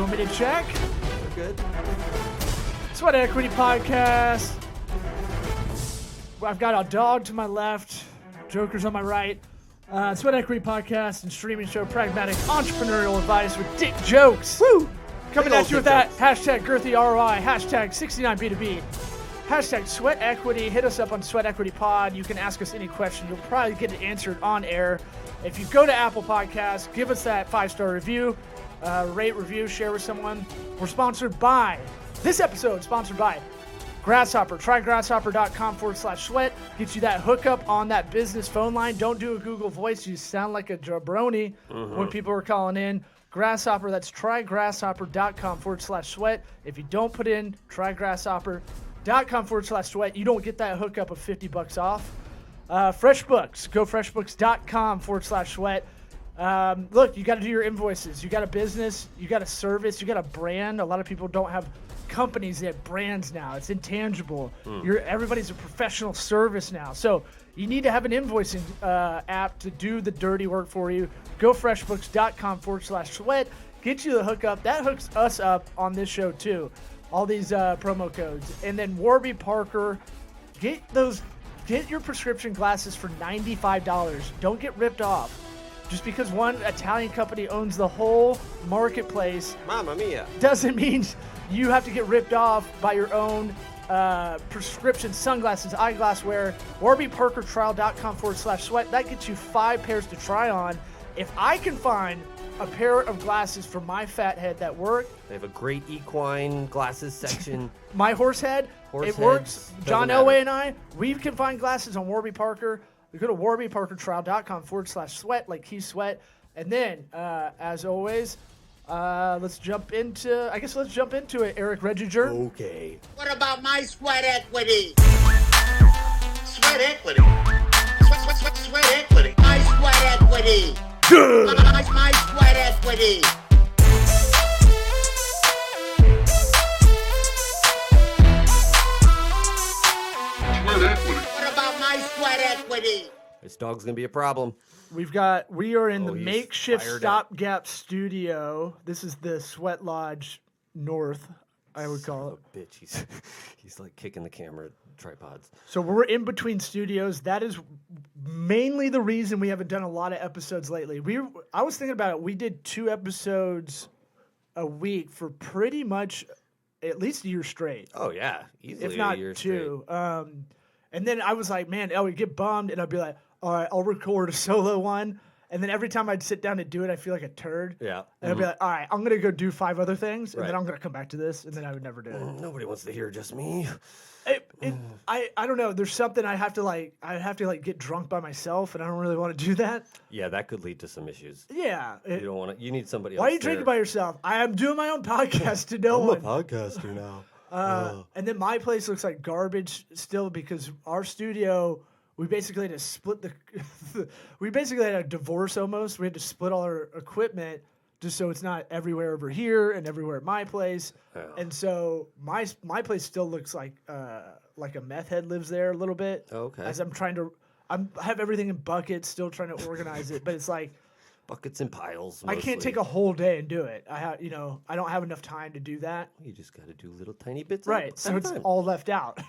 You want me to check? We're good. Sweat Equity Podcast. I've got a dog to my left, Joker's on my right. Sweat Equity Podcast and streaming show, pragmatic entrepreneurial advice with dick jokes. Woo! Coming at you with that hashtag girthy ROI, hashtag 69B2B, hashtag Sweat Equity. Hit us up on Sweat Equity Pod. You can ask us any question. You'll probably get it answered on air. If you go to Apple Podcasts, give us that 5-star review, rate, review, share with someone. We're sponsored by, this episode sponsored by Grasshopper. Try grasshopper.com/sweat. Get you that hookup on that business phone line. Don't do a Google Voice. You sound like a jabroni when people are calling in. Grasshopper, that's trygrasshopper.com/sweat. If you don't put in trygrasshopper.com/sweat, you don't get that hookup of $50 off. FreshBooks, go freshbooks.com/sweat. Look, you got to do your invoices. You got a business, you got a service, you got a brand. A lot of people don't have companies, they have brands now. It's intangible. Everybody's a professional service now. So you need to have an invoicing app to do the dirty work for you. Go freshbooks.com/sweat. Get you the hookup. That hooks us up on this show too. All these promo codes. And then Warby Parker, get your prescription glasses for $95. Don't get ripped off. Just because one Italian company owns the whole marketplace, Mamma mia, doesn't mean you have to get ripped off by your own prescription sunglasses, eyeglassware. WarbyParkerTrial.com/sweat. That gets you 5 pairs to try on. If I can find a pair of glasses for my fat head that work, they have a great equine glasses section. My horse head, it works. John Elway and I, we can find glasses on Warby Parker. We go to WarbyParkerTrial.com/sweat, like he sweat. And then, as always, let's jump into it, Eric Regiger. Okay. What about my sweat equity? Sweat equity. Sweat equity. My sweat equity. Good. My sweat equity. What about my sweat equity? This dog's gonna be a problem. We are in the he's makeshift fired up. stopgap studio. This is the Sweat Lodge North, I would call it. Oh, bitch, he's like kicking the camera tripods. So we're in between studios. That is mainly the reason we haven't done a lot of episodes lately. I was thinking about it. We did 2 episodes a week for pretty much at least a year straight. Oh yeah, easily If not a year 2. And then I was like, man, I would get bummed, and I'd be like, all right, I'll record a solo one. And then every time I'd sit down to do it, I feel like a turd. Yeah. And I'd be like, all right, I'm going to go do 5 other things, and Right. then I'm going to come back to this, and then I would never do it. Nobody wants to hear just me. I don't know. There's something I have to get drunk by myself, and I don't really want to do that. Yeah, that could lead to some issues. Yeah. You don't want to. You need somebody else. Why are you drinking by yourself? I am doing my own podcast to no one. podcaster now. And then my place looks like garbage still because our studio, we basically had to split we basically had a divorce almost. We had to split all our equipment just so it's not everywhere over here and everywhere at my place. Yeah. And so my place still looks like a meth head lives there a little bit. Okay. As I have everything in buckets, still trying to organize it, but it's like Buckets and piles. I can't take a whole day and do it. I don't have enough time to do that. You just got to do little tiny bits. Right. So it's all left out.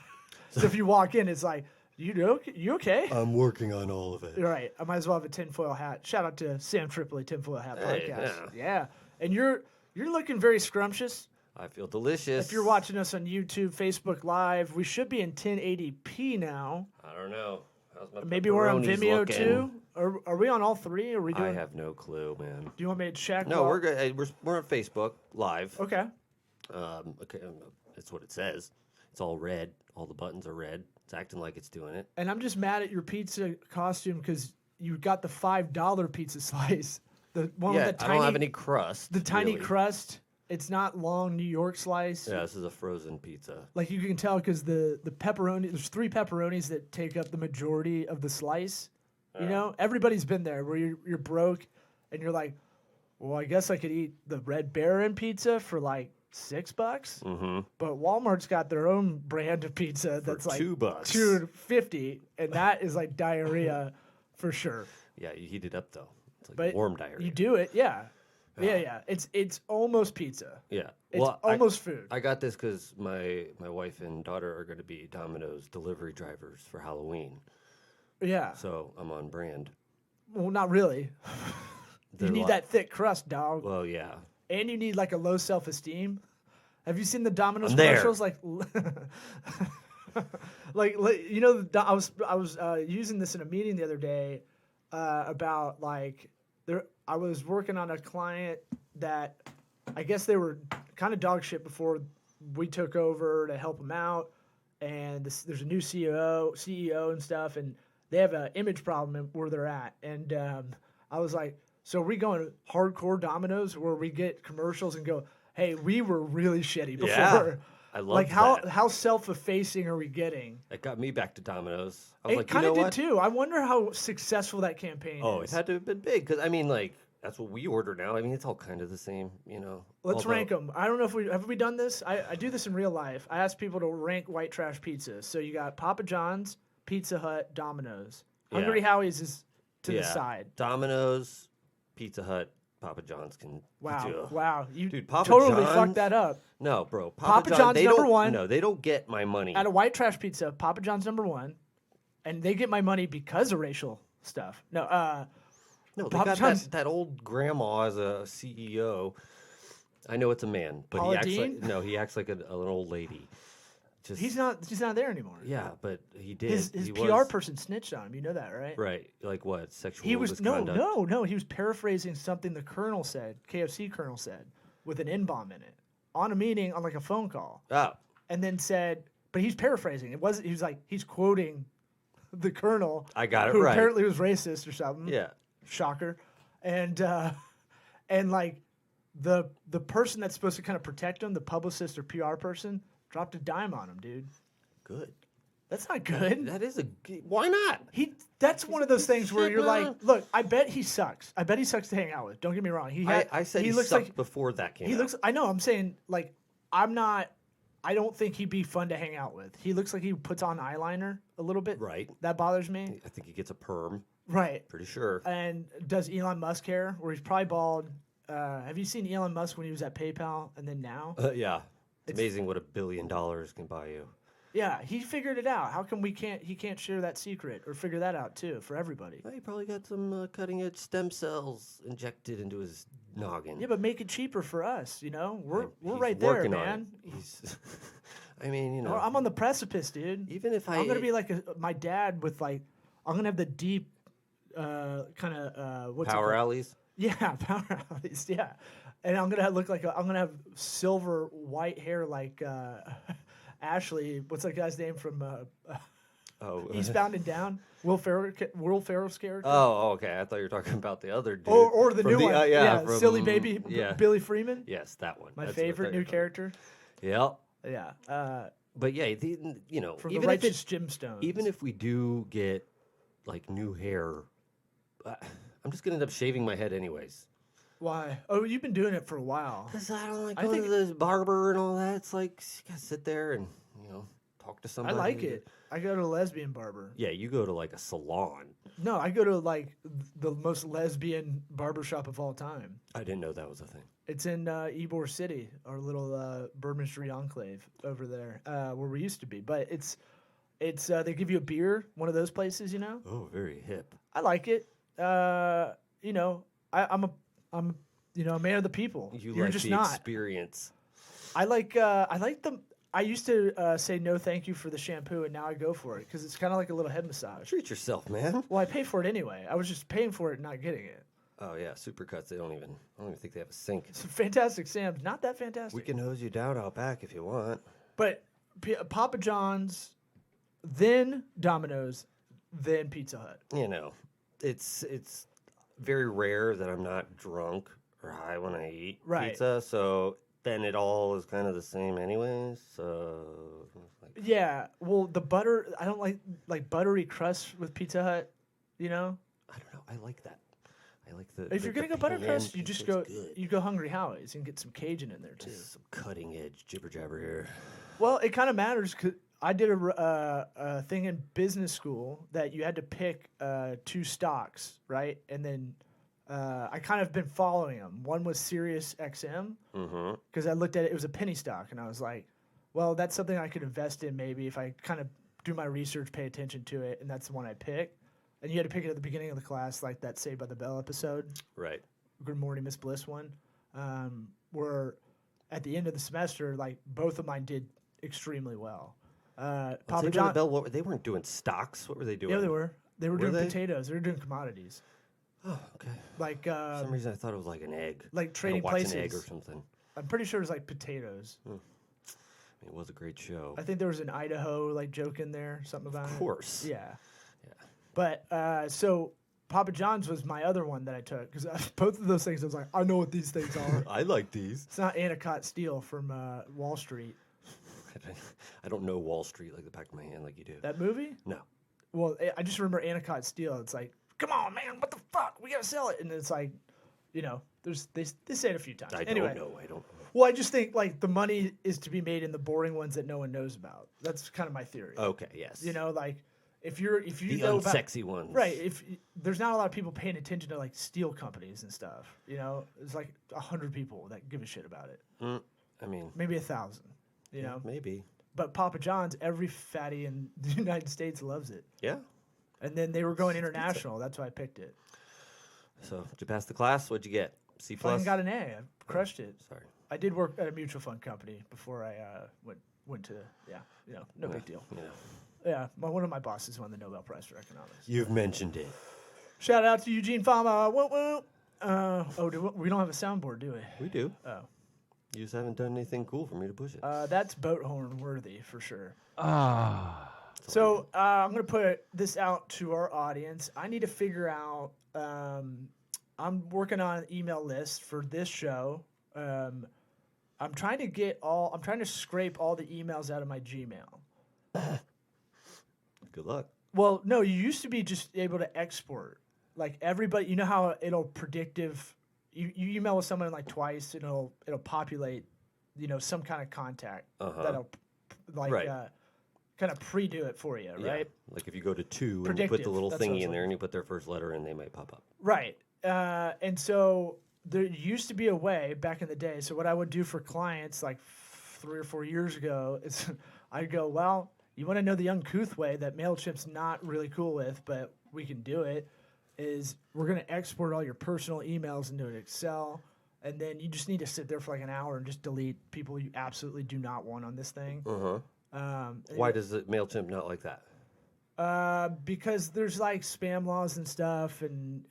So if you walk in, it's like, you okay? I'm working on all of it. Right. I might as well have a tinfoil hat. Shout out to Sam Tripoli, Tinfoil Hat Hey, Podcast. Yeah. And you're looking very scrumptious. I feel delicious. If you're watching us on YouTube, Facebook Live, we should be in 1080p now. I don't know. How's my Maybe we're on pepperonis Vimeo looking? too. Are we on all 3? Are we doing? I have no clue, man. Do you want me to check? No, we're good. Hey, we're on Facebook Live. Okay. Okay, that's what it says. It's all red. All the buttons are red. It's acting like it's doing it. And I'm just mad at your pizza costume because you got the $5 pizza slice. The one with the tiny. I don't have any crust. The tiny really. crust. It's not long New York slice. Yeah, this is a frozen pizza. Like you can tell because the pepperoni. There's 3 pepperonis that take up the majority of the slice. You know, everybody's been there where you're broke and you're like, well, I guess I could eat the Red Baron pizza for like $6. Mm-hmm. But Walmart's got their own brand of pizza that's like $2. $2.50, and that is like diarrhea for sure. Yeah, you heat it up though. It's like But warm diarrhea. you do it, yeah. Yeah. It's almost pizza. Yeah. It's almost food. I got this because my wife and daughter are going to be Domino's delivery drivers for Halloween. Yeah. So I'm on brand. Well, not really. You need that thick crust, dog. Well, yeah. And you need like a low self-esteem. Have you seen the Domino's I'm there. commercials? Like you know, I was using this in a meeting the other day about like I was working on a client that I guess they were kind of dog shit before we took over to help them out, and there's a new CEO and stuff, and they have an image problem where they're at, and I was like, so are we going hardcore Domino's where we get commercials and go, hey, we were really shitty before. Yeah. I love like that. how self-effacing are we getting? It got me back to Domino's. I was It like, you kind know of did what? too. I wonder how successful that campaign Oh, is. it had to have been big because I mean, like that's what we order now. I mean, it's all kind of the same, you know. Let's rank them. I don't know if we done this. I do this in real life. I ask people to rank white trash pizzas. So you got Papa John's, Pizza Hut, Domino's. Yeah. Hungry Howie's is to the side. Domino's, Pizza Hut, Papa John's can. Wow. You Dude, Papa totally John's? fucked that up. No, bro. Papa John, John's they number don't- one. No, they don't get my money. At a white trash pizza, Papa John's number one, and they get my money because of racial stuff. No, No, they Papa got John's- that old grandma as a CEO. I know it's a man, but Paula he Deen? acts like an old lady. Just he's not there anymore. Yeah, but he did. His He PR was- person snitched on him. You know that, right? Right, like what? Sexual He was misconduct? no. He was paraphrasing something the Colonel said, KFC Colonel said, with an N-bomb in it, on a meeting on like a phone call, Oh, and then said, but he's paraphrasing. He was like he's quoting the Colonel. I got it who right. apparently was racist or something. Yeah. Shocker, and like the person that's supposed to kind of protect him, the publicist or PR person, dropped a dime on him, dude. Good. That's not good. That is why not? That's one of those things where shit, you're man. like, look, I bet he sucks. I bet he sucks to hang out with. Don't get me wrong. I said he looks sucked like before that came he out. looks. I know. I'm saying like I don't think he'd be fun to hang out with. He looks like he puts on eyeliner a little bit. Right. That bothers me. I think he gets a perm. Right. Pretty sure. And does Elon Musk hair? Where he's probably bald. Have you seen Elon Musk when he was at PayPal and then now? Yeah. It's amazing what $1 billion can buy you. Yeah, he figured it out. How come he can't share that secret or figure that out too for everybody? Well, he probably got some cutting-edge stem cells injected into his noggin. Yeah, but make it cheaper for us. You know, we're He's right there, working on man. it. He's. I mean, you know. Or I'm on the precipice, dude. Even if I'm gonna be like my dad with like, I'm gonna have the deep, kind of what's it power called? alleys. Yeah, power alleys. Yeah, and I'm gonna look like I'm gonna have silver white hair like Ashley. What's that guy's name from Oh. Eastbound and Down? Will Ferrell's character. Oh, okay. I thought you were talking about the other dude. Or the from new one. yeah, Silly Baby. Yeah. Billy Freeman. Yes, that one. My That's what I favorite thought new you were talking- character. Yeah. Yeah. But yeah, you know, From the even if Righteous it, Gemstones. even if we do get like new hair, I'm just gonna end up shaving my head anyways. Why? Oh, you've been doing it for a while. Cause I don't like I going think- to the barber and all that. It's like you gotta sit there and talk to I somebody. like it. I go to a lesbian barber. Yeah, you go to like a salon. No, I go to like the most lesbian barbershop of all time. I didn't know that was a thing. It's in Ybor City, our little Bourbon Street enclave over there, where we used to be. But it's they give you a beer, one of those places, you know. Oh, very hip. I like it. You know, I'm a man of the people. You're just the not. experience. I like the. I used to say no, thank you for the shampoo, and now I go for it because it's kind of like a little head massage. Treat yourself, man. Well, I pay for it anyway. I was just paying for it, and not getting it. Oh yeah, Supercuts. I don't even think they have a sink. It's Fantastic Sam's, not that fantastic. We can hose you down out back if you want. But Papa John's, then Domino's, then Pizza Hut. You know, it's very rare that I'm not drunk or high when I eat Right. pizza. So then it all is kind of the same anyways. So like, Yeah, well, the butter, I don't like buttery crust with Pizza Hut, you know? I don't know. I like that. I like the. If you're going to go butter crust, you just go Hungry Howie's and get some Cajun in there too. Some cutting edge jibber jabber here. Well, it kind of matters because I did a thing in business school that you had to pick 2 stocks, right? And then I kind of been following them. One was Sirius XM because I looked at it. It was a penny stock, and I was like, well, that's something I could invest in maybe if I kind of do my research, pay attention to it, and that's the one I picked. And you had to pick it at the beginning of the class, like that Saved by the Bell episode. Right. Good Morning, Miss Bliss one. Where at the end of the semester, like both of mine did extremely well. Papa Saved by John, the Bell, they weren't doing stocks. What were they doing? yeah, they were. They were doing they? potatoes. They were doing commodities. Oh, okay. Like For some reason, I thought it was like an egg. like trading watch places. an egg or something. I'm pretty sure it was like potatoes. I mean, it was a great show. I think there was an Idaho like joke in there, something about it. Of course. Yeah. Yeah. But so Papa John's was my other one that I took because both of those things I was like, I know what these things are. I like these. It's not Anacott Steel from Wall Street. I don't know Wall Street like the back of my hand like you do. That movie? No. Well, I just remember Anacott Steel. It's like, come on, man, what the fuck? We gotta sell it. And it's like, they say it a few times. I Anyway, don't know. well, I just think like the money is to be made in the boring ones that no one knows about. That's kind of my theory. Okay, yes. Like if you the know about unsexy ones. right, if there's not a lot of people paying attention to like steel companies and stuff. There's like 100 people that give a shit about it. I mean, Maybe 1,000. maybe. But Papa John's, every fatty in the United States loves it. Yeah. And then they were going international. That's why I picked it. So, did you pass the class? What'd you get? C+? Fucking got an A. I crushed it. Sorry. I did work at a mutual fund company before I went to, no big deal. Yeah, one of my bosses won the Nobel Prize for Economics. You've mentioned it. Shout out to Eugene Fama. Whoop, whoop. We don't have a soundboard, do we? We do. Oh. You just haven't done anything cool for me to push it. That's boat horn worthy for sure. So I'm going to put this out to our audience. I need to figure out. I'm working on an email list for this show. I'm trying to scrape all the emails out of my Gmail. Good luck. Well, no, you used to be just able to export. Like everybody, you know how it'll predictive. You email with someone like twice, and it'll populate, some kind of contact that'll Right. kind of pre-do it for you, right? Yeah. Like if you go to 2 and you put Predictive, the little that's what I was thingy in there looking and you put their first letter in, they might pop up. Right. And so there used to be a way back in the day. So what I would do for clients like 3 or 4 years ago is I'd go, well, you want to know the uncouth way that MailChimp's not really cool with, but we can do it, is we're going to export all your personal emails into an Excel, and then you just need to sit there for like an hour and just delete people you absolutely do not want on this thing. Why does the MailChimp not like that? Because there's like spam laws and stuff, and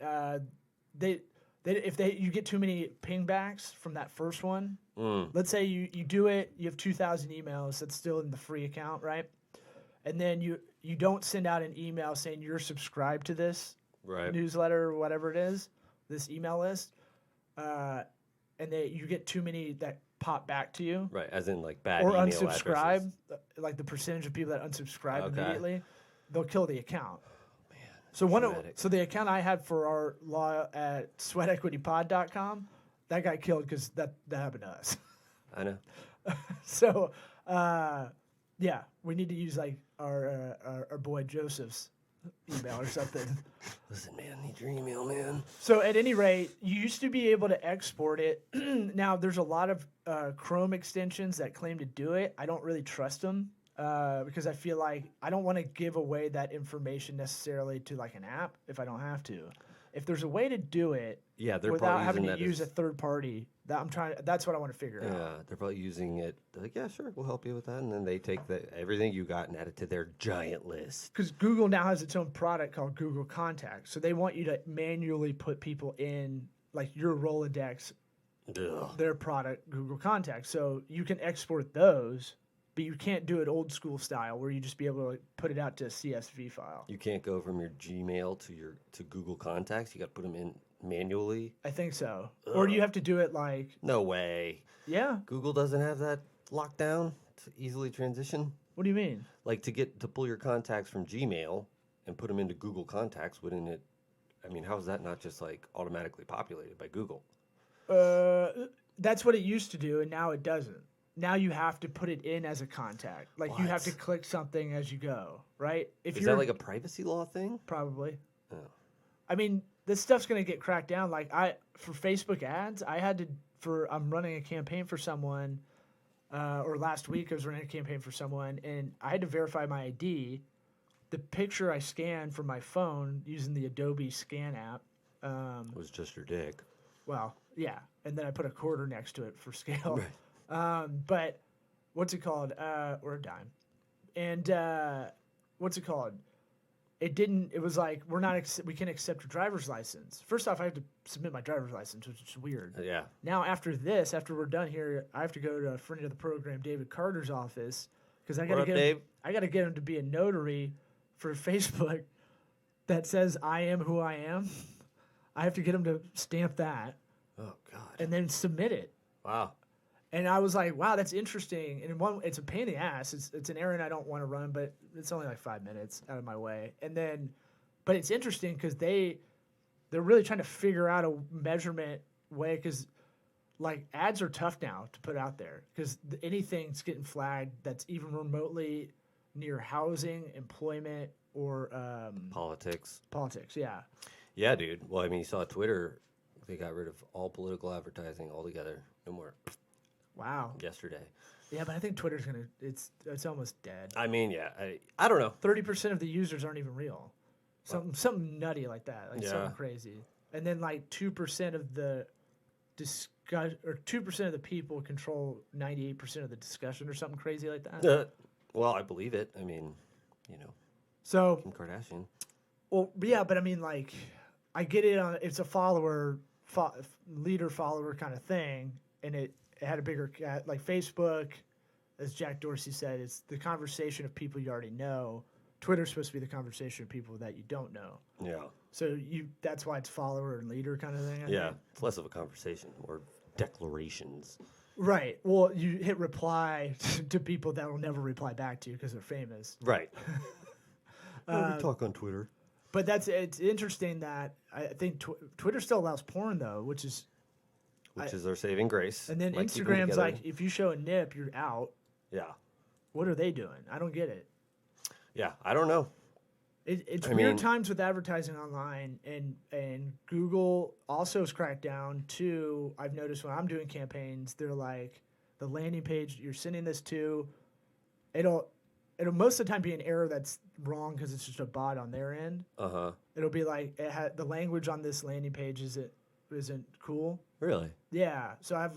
you get too many pingbacks from that first one. Let's say you do it, you have 2,000 emails that's still in the free account, right? And then you don't send out an email saying you're subscribed to this newsletter or whatever it is, this email list, and you get too many that pop back to you. Right, as in like bad or email unsubscribe, addresses. like the percentage of people that unsubscribe Okay. immediately, they'll kill the account. Oh, So so the account I had for our law at sweatequitypod.com, that got killed because that happened to us. I know. So yeah, we need to use like our boy Joseph's email or something. Listen, man, I need your email, man. So at any rate, you used to be able to export it. Now there's a lot of Chrome extensions that claim to do it. I don't really trust them because I feel like I don't want to give away that information necessarily to like an app if I don't have to. If there's a way to do it they're without probably having using to that use a third party, that's what I want to figure out. Yeah, they're probably using it. They're like, yeah, sure, we'll help you with that. And then they take everything you got and add it to their giant list. Because Google now has its own product called Google Contacts. So they want you to manually put people in like your Rolodex, their product, Google Contacts. So you can export those, but you can't do it old school style where you just be able to put it out to a CSV file. You can't go from your Gmail to Google Contacts. You got to put them in manually. I think so. Or do you have to do it like... No way. Yeah. Google doesn't have that locked down to easily transition. What do you mean? Like to pull your contacts from Gmail and put them into Google Contacts, wouldn't it? I mean, how is that not just like automatically populated by Google? That's what it used to do, and now it doesn't. Now you have to put it in as a contact. Like you have to click something as you go, right? Is that like a privacy law thing? Probably. Oh. I mean, this stuff's gonna get cracked down. Like for Facebook ads, I'm running a campaign for someone, or last week I was running a campaign for someone, and I had to verify my ID. The picture I scanned from my phone using the Adobe Scan app. It was just your dick. Well, yeah, and then I put a quarter next to it for scale. Right. But what's it called? Or a dime. And what's it called? It was like, we can't accept your driver's license. First off, I have to submit my driver's license, which is weird. Yeah. Now, after we're done here, I have to go to a friend of the program, David Carter's office, because I got to get him to be a notary for Facebook that says I am who I am. I have to get him to stamp that. Oh, God. And then submit it. Wow. And I was like, wow, that's interesting. And it's a pain in the ass. It's an errand I don't want to run, but it's only like 5 minutes out of my way. And then, but it's interesting because they're really trying to figure out a measurement way, because like ads are tough now to put out there because anything's getting flagged that's even remotely near housing, employment, or Politics. Politics, yeah. Yeah, dude. Well, I mean, you saw Twitter. They got rid of all political advertising altogether. No more. Wow. Yesterday. Yeah, but I think Twitter's it's almost dead. I mean, yeah. I don't know. 30% of the users aren't even real. Something nutty like that. Like something crazy. And then like 2% of the 2% of the people control 98% of the discussion or something crazy like that. Well, I believe it. I mean, you know. So Kim Kardashian. Well, yeah, but I mean, like, I get it it's a leader follower kind of thing, and it had a bigger like Facebook, as Jack Dorsey said, it's the conversation of people you already know. Twitter's supposed to be the conversation of people that you don't know. Yeah. So that's why it's follower and leader kind of thing. I think. It's less of a conversation, more declarations. Right. Well, you hit reply to people that will never reply back to you because they're famous. Right. We talk on Twitter. But it's interesting that I think Twitter still allows porn though, which is their saving grace. And then Instagram's like, if you show a nip, you're out. Yeah. What are they doing? I don't get it. Yeah, I don't know. It's weird times with advertising online, and Google also has cracked down too. I've noticed when I'm doing campaigns, they're like, the landing page you're sending this to, it'll most of the time be an error that's wrong because it's just a bot on their end. It'll be like the language on this landing page isn't cool. Really? Yeah. So I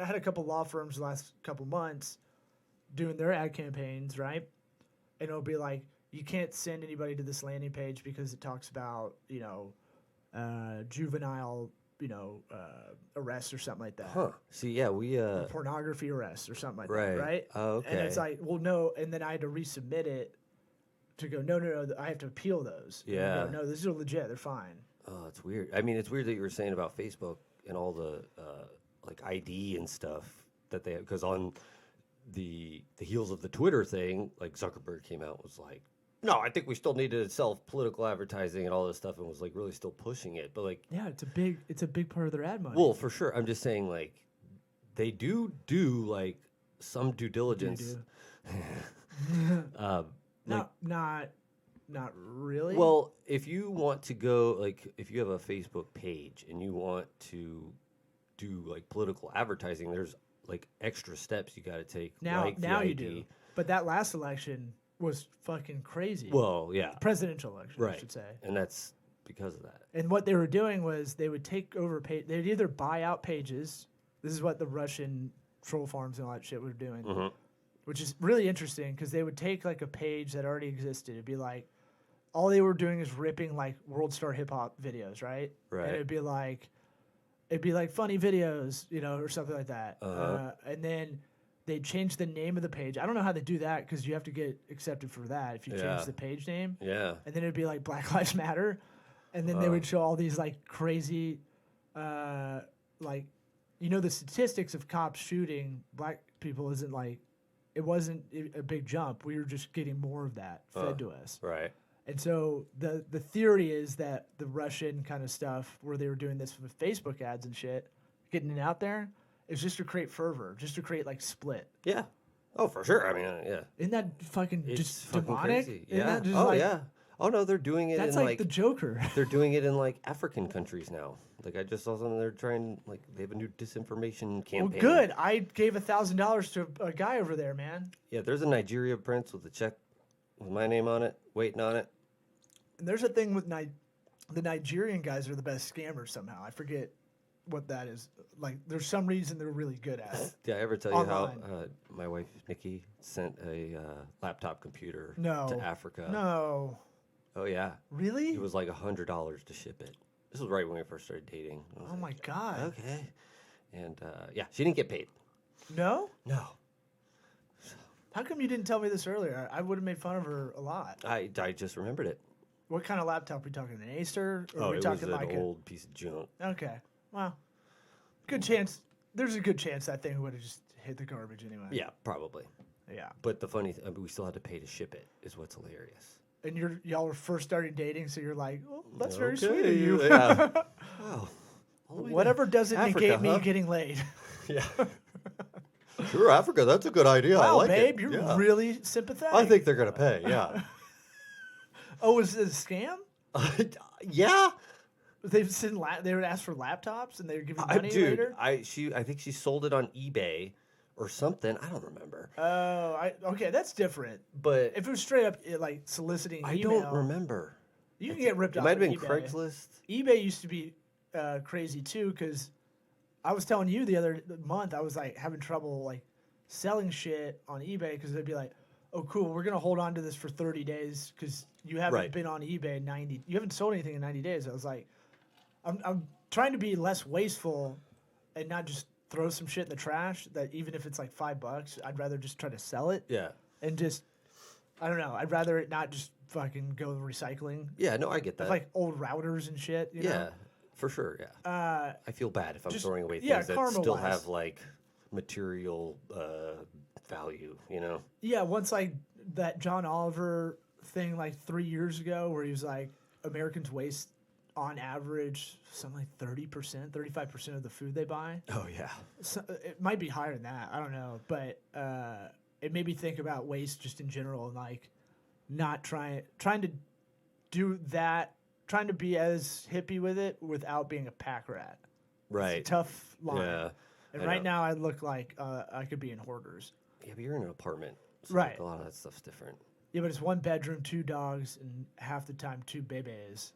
had a couple law firms the last couple months doing their ad campaigns, right? And it'll be like, you can't send anybody to this landing page because it talks about, juvenile, arrests or something like that. Huh. See, yeah, we pornography arrests or something like that, right? Oh, okay. And it's like, well, no, and then I had to resubmit it to go, no, I have to appeal those. Yeah. Go, no, these are legit. They're fine. Oh, it's weird. I mean, it's weird that you were saying about Facebook and all the like ID and stuff that they have, because on the heels of the Twitter thing, like Zuckerberg came out and was like, no, I think we still need to sell political advertising and all this stuff, and was like really still pushing it. But like, yeah, it's a big part of their ad money. Well, for sure. I'm just saying, like, they do like some due diligence. Not really. Well, if you want to go, like, if you have a Facebook page and you want to do like political advertising, there's like extra steps you got to take. Now you ID. Do. But that last election was fucking crazy. Well, yeah. Presidential election, right. I should say. And that's because of that. And what they were doing was they would take over they'd either buy out pages. This is what the Russian troll farms and all that shit were doing. Mm-hmm. Which is really interesting because they would take like a page that already existed. It'd be like, all they were doing is ripping like World Star Hip Hop videos, right? Right. And it'd be like funny videos, or something like that. And then they change the name of the page. I don't know how they do that because you have to get accepted for that if you change the page name. Yeah. And then it'd be like Black Lives Matter. And then they would show all these like crazy, the statistics of cops shooting black people isn't like, it wasn't a big jump. We were just getting more of that fed to us. Right. And so the theory is that the Russian kind of stuff where they were doing this with Facebook ads and shit, getting it out there, is just to create fervor, just to create like split. Yeah. Oh, for sure. I mean, yeah. Isn't that fucking It's just fucking demonic? crazy. Isn't Yeah. that just yeah. Oh no, they're doing it That's in like the Joker. they're doing it in like African countries now. Like I just saw something they're trying like they have a new disinformation Well, campaign. good. I gave $1,000 to a guy over there, man. Yeah, there's a Nigeria prince with a check with my name on it, waiting on it. And there's a thing with the Nigerian guys are the best scammers somehow. I forget what that is. Like, there's some reason they're really good at it. Did I ever tell you Online. how my wife Nikki sent a laptop computer No. to Africa? No. Oh yeah, Really? it was like $100 to ship it. This was right when we first started dating. I was Oh my like, God. Okay, and yeah, she didn't get paid. No? No, How come you didn't tell me this earlier? I would have made fun of her a lot. I just remembered it. What kind of laptop are we talking? An Acer? Or Oh, are we it was talking an like old piece of junk. Okay. Well, good chance. There's a good chance that thing would have just hit the garbage anyway. Yeah, probably. Yeah. But the funny thing, we still had to pay to ship it. Is what's hilarious. And y'all were first started dating, so you're like, oh, that's very Okay, sweet of you. Yeah. Oh, all the way to Whatever doesn't Africa, negate me huh? getting laid. Yeah. Sure, Africa. That's a good idea. I Wow, like babe, it. you're Yeah. really sympathetic. I think they're gonna pay. Yeah. Oh, was it a scam? Yeah. They would ask for laptops and they would give you money Dude, later. I think she sold it on eBay or something. I don't remember. Oh, okay, that's different. But If it was straight up like soliciting I email, don't remember. you can get ripped It off. might have on been eBay. Craigslist. eBay used to be crazy too because I was telling you the other month I was like having trouble like selling shit on eBay because they'd be like, "Oh, cool, we're gonna hold on to this for 30 days because you haven't Right. been on eBay 90. You haven't sold anything in 90 days." I was like, I'm trying to be less wasteful and not just throw some shit in the trash. That even if it's like $5, I'd rather just try to sell it Yeah. and just I don't know. I'd rather it not just fucking go recycling. Yeah. No, I get that. Like old routers and shit. You yeah, know? for sure. Yeah. I feel bad if I'm just- throwing away yeah, things that karma-wise. still have like material value. You know. Yeah, once like that John Oliver thing like 3 years ago where he was like Americans waste on average something like 30%, 35% of the food they buy. Oh yeah. So, it might be higher than that. I don't know, but it made me think about waste just in general and like not trying to do that, trying to be as hippie with it without being a pack rat. Right. It's a tough line. Yeah. And I right know. now I look like I could be in Hoarders. Yeah, but you're in an apartment. So Right. Like, a lot of that stuff's different. Yeah, but it's one bedroom, 2 dogs, and half the time 2 babies.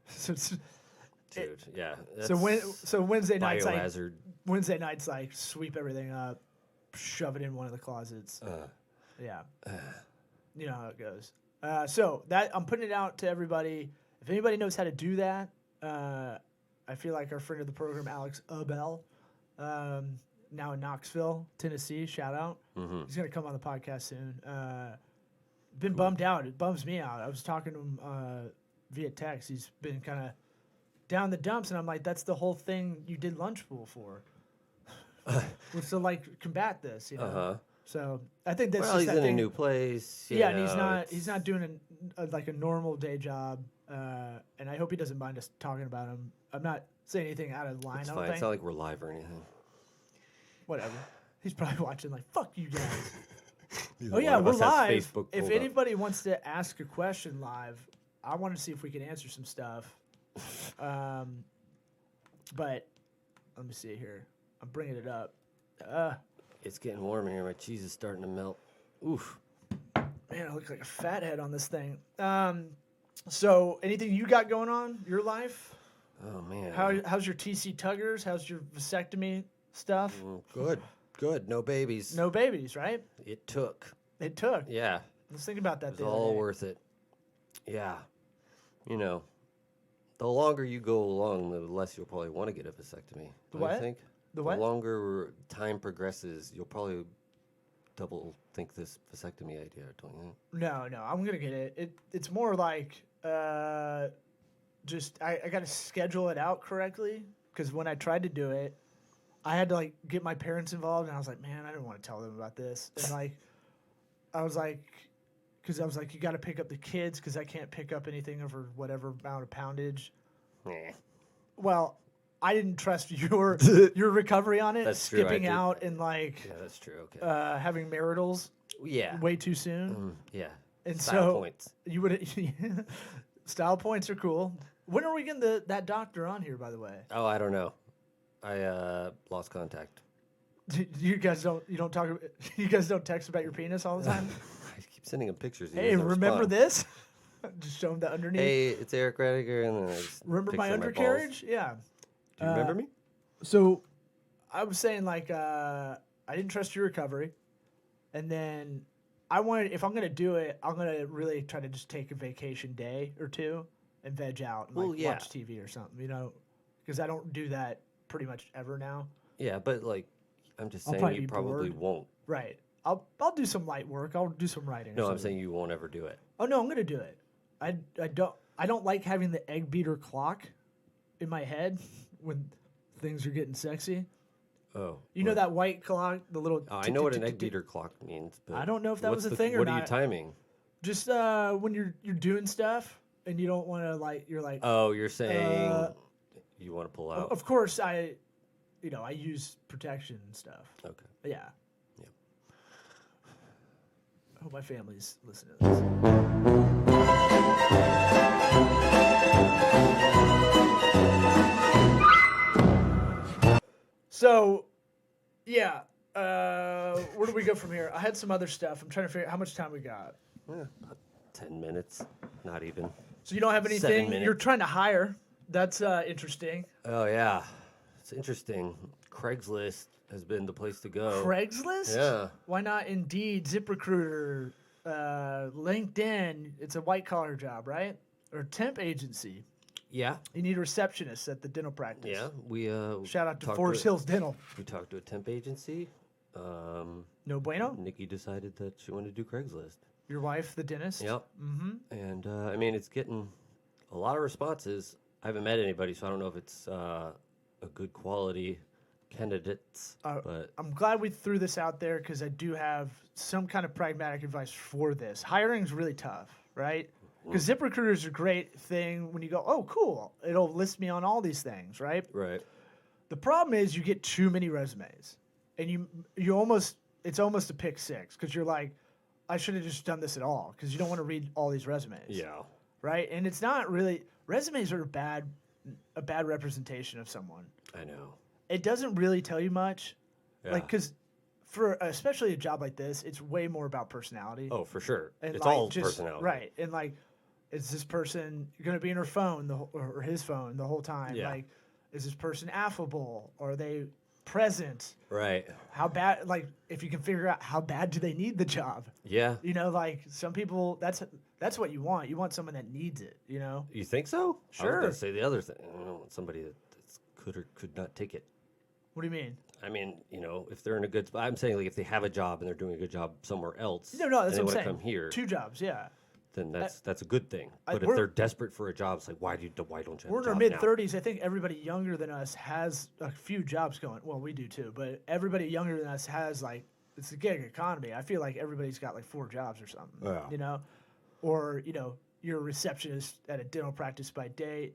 So it's, Dude, yeah. so Wednesday nights like biohazard. Wednesday nights like sweep everything up, shove it in one of the closets. Yeah, you know how it goes. So that I'm putting it out to everybody. If anybody knows how to do that, I feel like our friend of the program, Alex Abel, now in Knoxville, Tennessee. Shout out. He's gonna come on the podcast soon. Been bummed out. It bums me out. I was talking to him via text. He's been kind of down the dumps, and I'm like, that's the whole thing you did Lunch Pool for, was to like combat this, you know. So I think that's Well, just he's that in thing. a new place. you Yeah, and know, he's not doing like a normal day job, and I hope he doesn't mind us talking about him. I'm not saying anything out of line. It's I fine. don't It's think. not like we're live or anything. Whatever. He's probably watching like, fuck you guys. Neither Oh yeah, one of we're us has live. Facebook If pulled up. anybody wants to ask a question live, I want to see if we can answer some stuff. But let me see here. I'm bringing it up. It's getting warm in here. My cheese is starting to melt. Oof. Man, I look like a fathead on this thing. So anything you got going on your life? Oh man. How's your TC Tuggers? How's your vasectomy stuff? Good. No babies. No babies, right? It took. It took. Yeah. Let's think about that. It's all worth it. Yeah. You know, the longer you go along, the less you'll probably want to get a vasectomy. The Don't what? You think? The what? The longer time progresses, you'll probably double think this vasectomy idea, don't you? No, I'm gonna get it. It's more like just I got to schedule it out correctly because when I tried to do it, I had to like get my parents involved, and I was like, man, I didn't want to tell them about this, and like I was like, you got to pick up the kids because I can't pick up anything over whatever amount of poundage. Nah. Well, I didn't trust your recovery on it, That's true, I skipping did. out and like Yeah, that's true. Okay. having maritals yeah. way too soon. Yeah. And Style so points. you would style points are cool. When are we getting that doctor on here, by the way? Oh, I don't know. I lost contact. You guys don't talk. You guys don't text about your penis all the time. I keep sending him pictures. He Hey, doesn't remember respond. this? Just show him the underneath. Hey, it's Eric Rediger, and then I just remember my picture undercarriage? balls. Yeah. Do you remember me? So, I was saying like I didn't trust your recovery, and then I wanted, if I'm gonna do it, I'm gonna really try to just take a vacation day or two and veg out and Well, like yeah. watch TV or something, because I don't do that pretty much ever now. Yeah, but like, I'm just I'll saying probably you be probably bored. won't. Right. I'll do some light work. I'll do some writing. or No, I'm something. saying you won't ever do it. Oh no, I'm gonna do it. I don't like having the egg beater clock in my head when things are getting sexy. Oh, You know that white clock, the little. Oh, I know what an egg beater clock means, but I don't know if that what's was a thing or what are not. you timing? Just when you're doing stuff and you don't want to you're like. Oh, you're saying you want to pull out. Of course, I use protection and stuff. Okay. Yeah. Yeah. I hope my family's listening to this. So, yeah. Where do we go from here? I had some other stuff. I'm trying to figure out how much time we got. About 10 minutes, not even. So you don't have 7 anything. minutes. You're trying to hire. That's interesting. Oh yeah, it's interesting. Craigslist has been the place to go. Craigslist? Yeah. Why not Indeed, ZipRecruiter, LinkedIn? It's a white collar job, right? Or temp agency. Yeah. You need a receptionist at the dental practice. Yeah. We Shout out to talked Forest Hills Dental. We talked to a temp agency. No bueno. Nikki decided that she wanted to do Craigslist. Your wife, the dentist. Yep. Mm-hmm. And I mean, it's getting a lot of responses. I haven't met anybody, so I don't know if it's a good quality candidates. But I'm glad we threw this out there because I do have some kind of pragmatic advice for this. Hiring is really tough, right? Because ZipRecruiter is a great thing when you go, oh, cool. It'll list me on all these things, right? right. The problem is you get too many resumes, and you almost it's almost a pick six because you're like, I should have just done this at all because you don't want to read all these resumes. Yeah. Right, and it's not really resumes are a bad representation of someone. I know. It doesn't really tell you much, Yeah. like because for especially a job like this, it's way more about personality. Oh, for sure. and It's like, all just, personality. right? And like, is this person going to be in her phone or his phone the whole time? Yeah. Like, is this person affable? Are they present? Right. How bad? Like, if you can figure out how bad do they need the job? Yeah. Like some people, that's what you want. You want someone that needs it. You think so? I Sure. was going to say the other thing. I don't want somebody that could or could not take it. What do you mean? I mean, if they're in a good spot, I'm saying like if they have a job and they're doing a good job somewhere else, No, that's and they what I'm want to saying. come here, 2 jobs, yeah. then that's a good thing. But if we're- they're desperate for a job, it's like why don't you have We're a in our job mid now? 30s. I think everybody younger than us has a few jobs going. Well, we do too, but everybody younger than us has it's a gig economy. I feel like everybody's got 4 jobs or something. Yeah. Or you're a receptionist at a dental practice by day,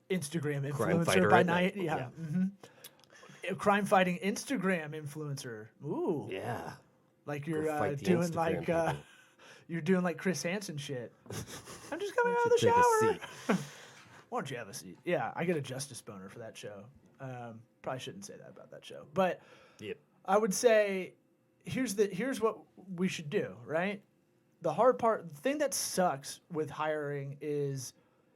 Instagram Crime influencer fighter by at night. night. Yeah. A crime fighting Instagram influencer. Ooh. Yeah. Like Go you're fight the doing Instagram people. you're doing like Chris Hansen shit. I'm just coming out of the Take a shower. seat. Why don't you have a seat? Yeah, I get a justice boner for that show. Probably shouldn't say that about that show, but Yep. I would say here's what we should do. Right, the hard part, the thing that sucks with hiring is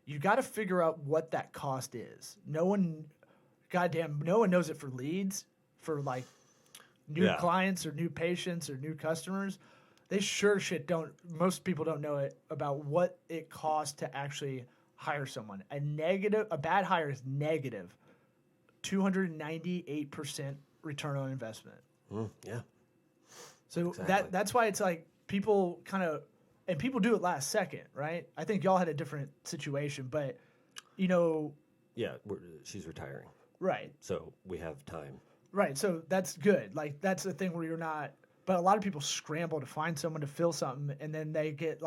you got to figure out what that cost is. No one knows it for leads, for new Yeah. clients or new patients or new customers. They sure shit don't. Most people don't know it about what it costs to actually hire someone. A bad hire is negative 298% return on investment. Yeah. So Exactly. that's why it's like people and people do it last second, right? I think y'all had a different situation, but Yeah. She's retiring, right. so we have time. Right, so that's good. Like that's the thing where you're not. But a lot of people scramble to find someone to fill something, and then they get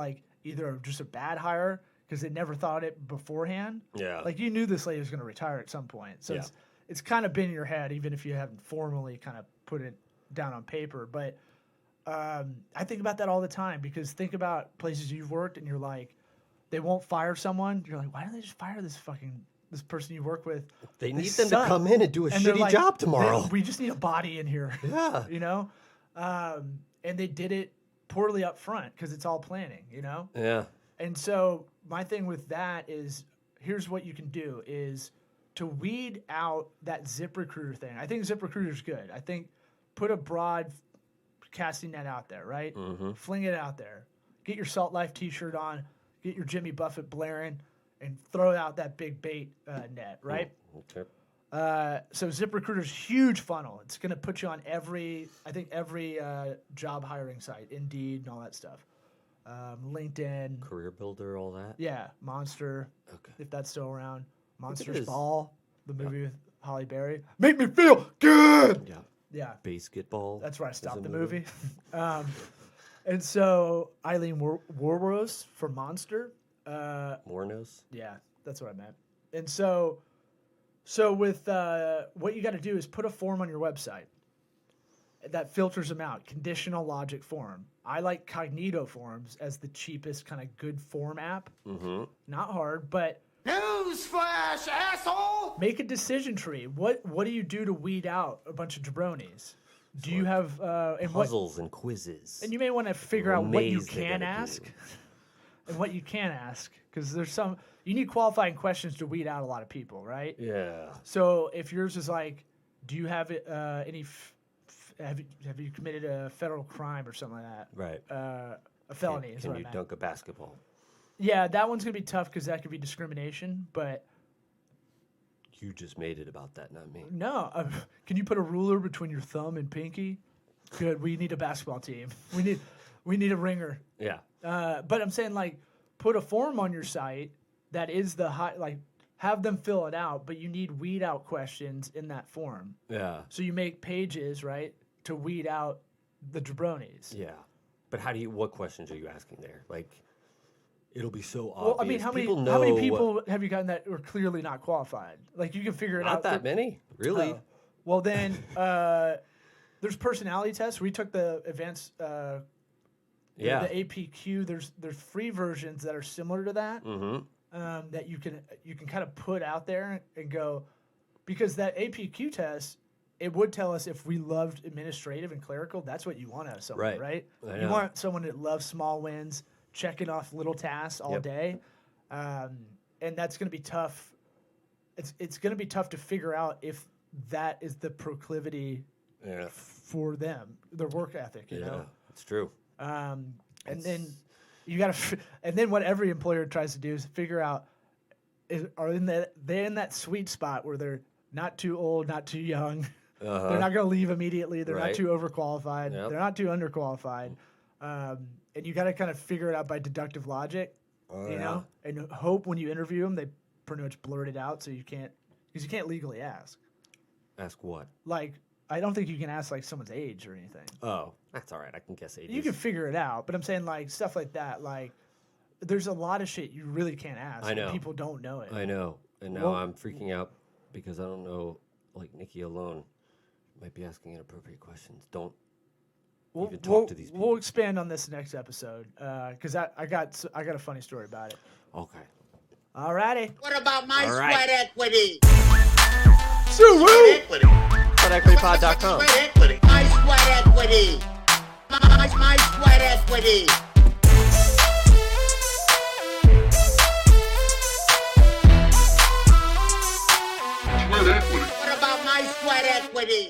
either just a bad hire because they never thought it beforehand. Yeah. Like you knew this lady was going to retire at some point, so Yeah. it's kind of been in your head, even if you haven't formally kind of put it down on paper. But I think about that all the time because think about places you've worked and you're like, they won't fire someone. You're like, why don't they just fire this person you work with? They need them to come in and do a And they're shitty like, job tomorrow. We just need a body in here. Yeah. You know? And they did it poorly up front because it's all planning, you know? Yeah. And so my thing with that is, here's what you can do is to weed out that ZipRecruiter thing. I think ZipRecruiter's good. I think put a broad casting net out there, right? Mm-hmm. Fling it out there. Get your Salt Life t-shirt on. Get your Jimmy Buffett blaring and throw out that big bait net, right? Okay. So ZipRecruiter's huge funnel. It's going to put you on every job hiring site, Indeed and all that stuff. LinkedIn. Career Builder, all that? Yeah, Monster, Okay. if that's still around. Monster's this. Ball, the movie with Halle Berry. Make me feel good! Yeah. Yeah, Basketball. that's where I stopped is the a movie. And so Eileen Warros for Monster. Mornos. Yeah, that's what I meant. And so with what you got to do is put a form on your website that filters them out. Conditional logic form. I like Cognito Forms as the cheapest kind of good form app. Mm-hmm. Not hard, but Newsflash, asshole! make a decision tree. What do you do to weed out a bunch of jabronis? Do you have Puzzles and quizzes. and you may want to figure out what you maze they can gotta ask do. and what you can't ask because there's some you need qualifying questions to weed out a lot of people, right? Yeah. So if yours is like, do you have any? Have you committed a federal crime or something like that? Right. A felony is Can what I you meant. dunk a basketball? Yeah, that one's gonna be tough because that could be discrimination. But You just made it about that, not me. no, can you put a ruler between your thumb and pinky? Good. We need a basketball team. We need a ringer. Yeah. But I'm saying like put a form on your site that is the high like have them fill it out, but you need weed out questions in that form. Yeah. So you make pages, right, to weed out the jabronis. Yeah. But what questions are you asking there? Like, it'll be so obvious. Well, I mean, how many people have you gotten that are clearly not qualified? Like you can figure it Not out. that many, really. Well, then there's personality tests. We took the advanced, the APQ. There's free versions that are similar to that. Mm-hmm. That you can kind of put out there and go, because that APQ test, it would tell us if we loved administrative and clerical. That's what you want out of someone, right? I You know. want someone that loves small wins, checking off little tasks all Yep. day, and that's going to be tough. It's going to be tough to figure out if that is the proclivity Yeah. for them, their work ethic. You know. It's true. And then you got to, and then what every employer tries to do is figure out, they're in that sweet spot where they're not too old, not too young. They're not going to leave immediately. They're not Right. too overqualified. Yep. They're not too underqualified. And you got to kind of figure it out by deductive logic, you know, and hope when you interview them, they pretty much blurt it out so you can't, because you can't legally ask. Ask what? Like, I don't think you can ask like someone's age or anything. Oh, that's all right. I can guess ages. You can figure it out, but I'm saying like stuff like that. Like, there's a lot of shit you really can't ask. I know. And people don't know it. I know. And now Well- I'm freaking out because I don't know, like Nikki alone might be asking inappropriate questions. Don't even talk to these people. We'll expand on this next episode because I got a funny story about it. Okay. Alrighty. What about my All right. sweat equity? Sue-woo! Sweat equity. SweatEquityPod.com. Sweat equity. My sweat equity. My sweat equity. Sweat equity. What about my sweat equity?